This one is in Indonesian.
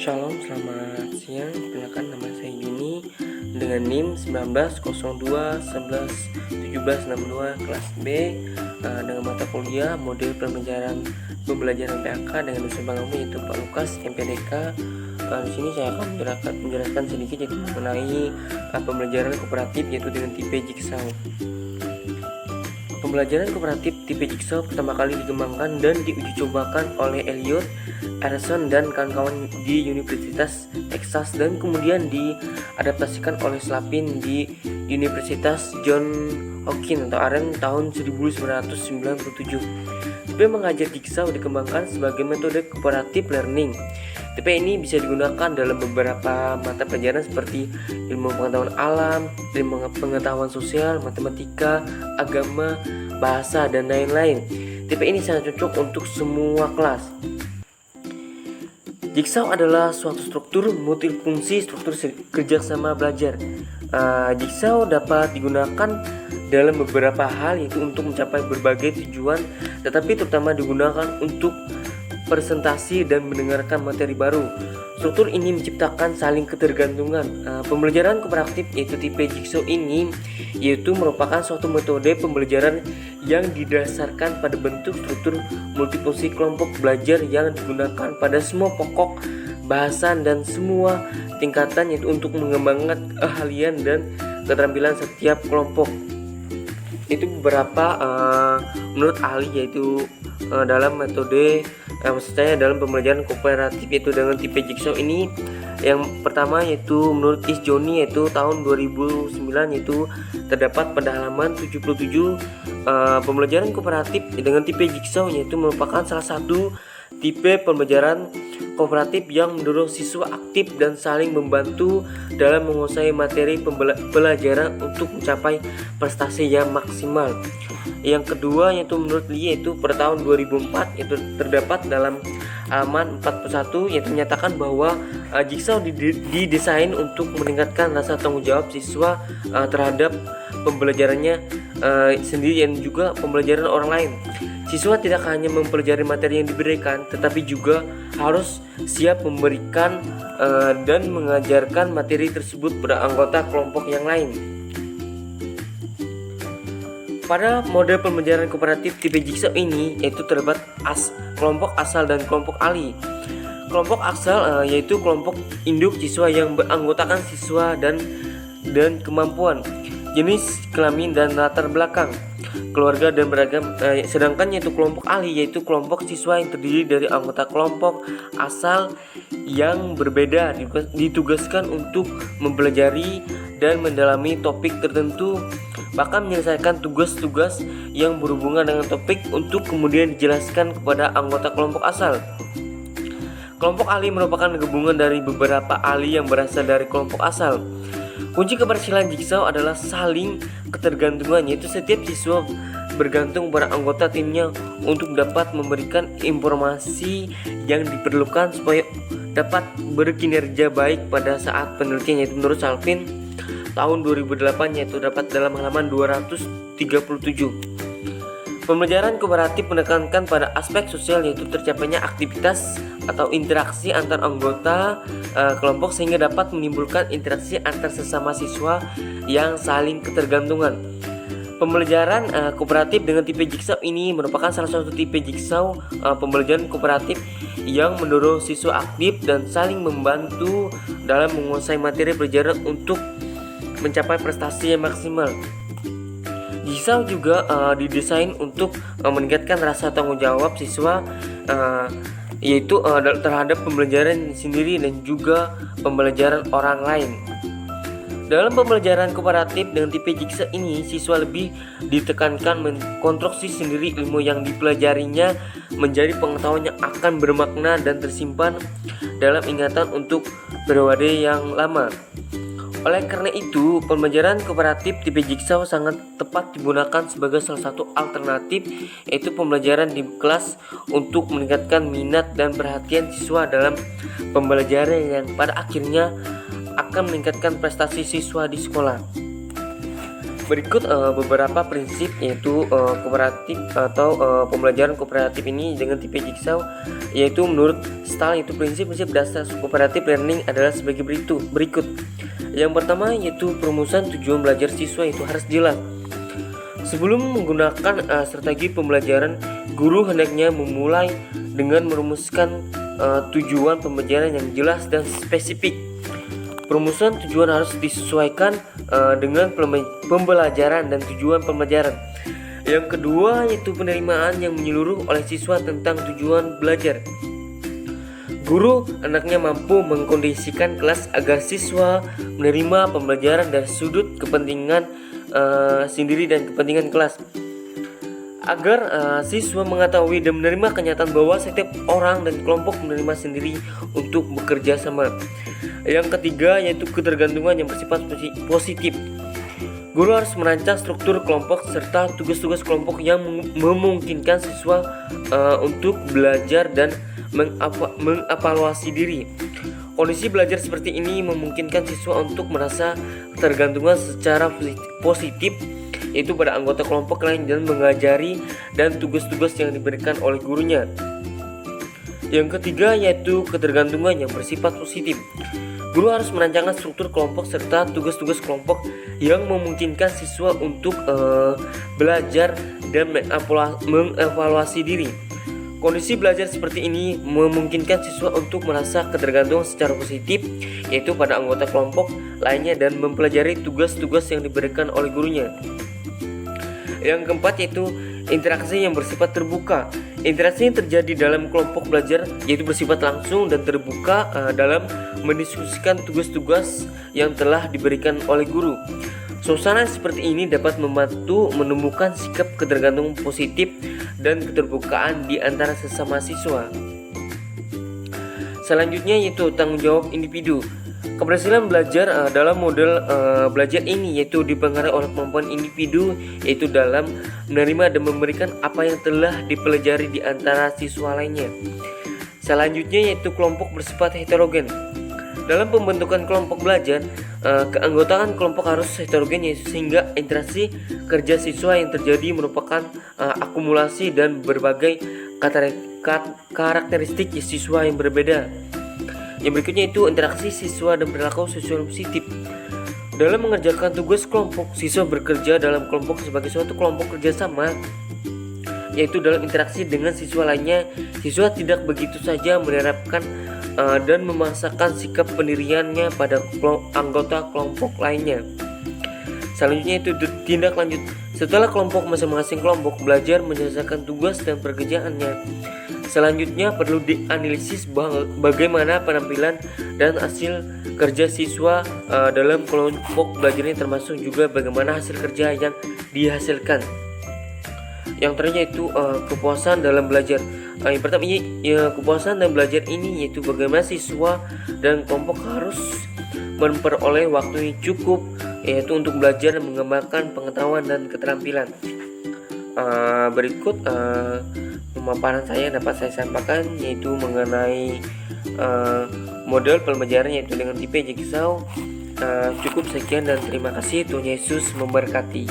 Shalom, selamat siang. Perkenalkan, nama saya Yuni dengan NIM 1902111762 kelas B dengan mata kuliah model pembelajaran PAK dengan dosen pengamu yaitu Pak Lukas MPDK. Di sini saya akan menjelaskan sedikit yaitu mengenai pembelajaran kooperatif yaitu dengan tipe Jigsaw. Pembelajaran kooperatif tipe Jigsaw pertama kali dikembangkan dan diuji cobakan oleh Elliot, Emerson dan kawan-kawan di Universitas Texas dan kemudian diadaptasikan oleh Slavin di Universitas Johns Hopkins atau Aren tahun 1997. Tipe mengajar Jigsaw dikembangkan sebagai metode cooperative learning. Tipe ini bisa digunakan dalam beberapa mata pelajaran seperti ilmu pengetahuan alam, ilmu pengetahuan sosial, matematika, agama, bahasa, dan lain-lain. Tipe ini sangat cocok untuk semua kelas. Jigsaw adalah suatu struktur multifungsi struktur kerjasama belajar. Jigsaw dapat digunakan dalam beberapa hal yaitu untuk mencapai berbagai tujuan, tetapi terutama digunakan untuk presentasi dan mendengarkan materi baru. Struktur ini menciptakan saling ketergantungan. Pembelajaran kooperatif yaitu tipe Jigsaw ini yaitu merupakan suatu metode pembelajaran yang didasarkan pada bentuk struktur multifungsi kelompok belajar yang digunakan pada semua pokok bahasan dan semua tingkatan yaitu untuk mengembangkan keahlian dan keterampilan setiap kelompok. Itu beberapa menurut ahli yaitu dalam metode maksudnya dalam pembelajaran kooperatif yaitu dengan tipe Jigsaw ini. Yang pertama yaitu menurut Johnny yaitu tahun 2009 yaitu terdapat pada halaman 77 pembelajaran kooperatif dengan tipe Jigsaw yaitu merupakan salah satu tipe pembelajaran kooperatif yang mendorong siswa aktif dan saling membantu dalam menguasai materi pembelajaran untuk mencapai prestasi yang maksimal. Yang kedua yaitu menurut Lee yaitu pada tahun 2004 yaitu terdapat dalam halaman 41 yaitu menyatakan bahwa Jigsaw didesain untuk meningkatkan rasa tanggung jawab siswa terhadap pembelajarannya sendiri dan juga pembelajaran orang lain. Siswa tidak hanya mempelajari materi yang diberikan, tetapi juga harus siap memberikan dan mengajarkan materi tersebut pada anggota kelompok yang lain. Pada model pembelajaran kooperatif tipe Jigsaw ini yaitu terdapat kelompok asal dan kelompok ahli. Kelompok asal yaitu kelompok induk siswa yang beranggotakan siswa dan kemampuan, jenis kelamin dan latar belakang, keluarga dan beragam. Sedangkan yaitu kelompok ahli yaitu kelompok siswa yang terdiri dari anggota kelompok asal yang berbeda ditugaskan untuk mempelajari dan mendalami topik tertentu, bahkan menyelesaikan tugas-tugas yang berhubungan dengan topik untuk kemudian dijelaskan kepada anggota kelompok asal. Kelompok ahli merupakan gabungan dari beberapa ahli yang berasal dari kelompok asal. Kunci keberhasilan Jigsaw adalah saling ketergantungan, yaitu setiap siswa bergantung pada anggota timnya untuk dapat memberikan informasi yang diperlukan supaya dapat berkinerja baik pada saat penelitian, yaitu menurut Slavin tahun 2008 yaitu dapat dalam halaman 237. Pembelajaran kooperatif menekankan pada aspek sosial yaitu tercapainya aktivitas atau interaksi antar anggota kelompok sehingga dapat menimbulkan interaksi antar sesama siswa yang saling ketergantungan. Pembelajaran kooperatif dengan tipe Jigsaw ini merupakan salah satu tipe Jigsaw pembelajaran kooperatif yang mendorong siswa aktif dan saling membantu dalam menguasai materi pelajaran untuk mencapai prestasi yang maksimal. Jigsaw juga didesain untuk meningkatkan rasa tanggung jawab siswa yaitu terhadap pembelajaran sendiri dan juga pembelajaran orang lain. Dalam pembelajaran kooperatif dengan tipe Jigsaw ini, siswa lebih ditekankan mengkonstruksi sendiri ilmu yang dipelajarinya menjadi pengetahuan yang akan bermakna dan tersimpan dalam ingatan untuk periode yang lama. Oleh karena itu, pembelajaran kooperatif tipe Jigsaw sangat tepat digunakan sebagai salah satu alternatif yaitu pembelajaran di kelas untuk meningkatkan minat dan perhatian siswa dalam pembelajaran yang pada akhirnya akan meningkatkan prestasi siswa di sekolah. Berikut beberapa prinsip yaitu kooperatif atau pembelajaran kooperatif ini dengan tipe Jigsaw, yaitu menurut Stahl itu prinsip-prinsip dasar kooperatif learning adalah sebagai berikut. Yang pertama yaitu perumusan tujuan belajar siswa itu harus jelas. Sebelum menggunakan strategi pembelajaran, guru hendaknya memulai dengan merumuskan tujuan pembelajaran yang jelas dan spesifik. Perumusan tujuan harus disesuaikan dengan pembelajaran dan tujuan pembelajaran. Yang kedua yaitu penerimaan yang menyeluruh oleh siswa tentang tujuan belajar. Guru hendaknya mampu mengkondisikan kelas agar siswa menerima pembelajaran dari sudut kepentingan sendiri dan kepentingan kelas, agar siswa mengetahui dan menerima kenyataan bahwa setiap orang dan kelompok menerima sendiri untuk bekerja sama. Yang ketiga yaitu ketergantungan yang bersifat positif. Guru harus merancang struktur kelompok serta tugas-tugas kelompok yang memungkinkan siswa untuk belajar dan mengevaluasi diri. Kondisi belajar seperti ini memungkinkan siswa untuk merasa ketergantungan secara positif, yaitu pada anggota kelompok lain dan mengajari dan tugas-tugas yang diberikan oleh gurunya. Yang ketiga yaitu ketergantungan yang bersifat positif. Guru harus merancangkan struktur kelompok serta tugas-tugas kelompok yang memungkinkan siswa untuk belajar dan mengevaluasi diri. Kondisi belajar seperti ini memungkinkan siswa untuk merasa ketergantungan secara positif, yaitu pada anggota kelompok lainnya dan mempelajari tugas-tugas yang diberikan oleh gurunya. Yang keempat yaitu interaksi yang bersifat terbuka. Interaksi yang terjadi dalam kelompok belajar yaitu bersifat langsung dan terbuka dalam mendiskusikan tugas-tugas yang telah diberikan oleh guru. Suasana seperti ini dapat membantu menumbuhkan sikap ketergantungan positif dan keterbukaan di antara sesama siswa. Selanjutnya yaitu tanggung jawab individu. Keberhasilan belajar dalam model belajar ini yaitu dipengaruhi oleh kemampuan individu, yaitu dalam menerima dan memberikan apa yang telah dipelajari di antara siswa lainnya. Selanjutnya yaitu kelompok bersifat heterogen. Dalam pembentukan kelompok belajar, keanggotaan kelompok harus heterogen, sehingga interaksi kerja siswa yang terjadi merupakan akumulasi dan berbagai karakteristik siswa yang berbeda. Yang berikutnya itu interaksi siswa dan perilaku sosial positif. Dalam mengerjakan tugas kelompok, siswa bekerja dalam kelompok sebagai suatu kelompok kerjasama, yaitu dalam interaksi dengan siswa lainnya. Siswa tidak begitu saja menerapkan dan memaksakan sikap pendiriannya pada anggota kelompok lainnya. Selanjutnya itu tindak lanjut. Setelah kelompok masing-masing kelompok belajar menyelesaikan tugas dan pekerjaannya, selanjutnya perlu dianalisis bagaimana penampilan dan hasil kerja siswa dalam kelompok belajarnya, termasuk juga bagaimana hasil kerja yang dihasilkan. Yang terakhir yaitu kepuasan dalam belajar. Yang pertama kepuasan dalam belajar ini yaitu bagaimana siswa dan kelompok harus memperoleh waktu yang cukup, yaitu untuk belajar dan mengembangkan pengetahuan dan keterampilan. Berikut pemaparan saya dapat saya sampaikan yaitu mengenai model pembelajaran yaitu dengan tipe Jigsaw. Cukup sekian dan terima kasih. Tuhan Yesus memberkati.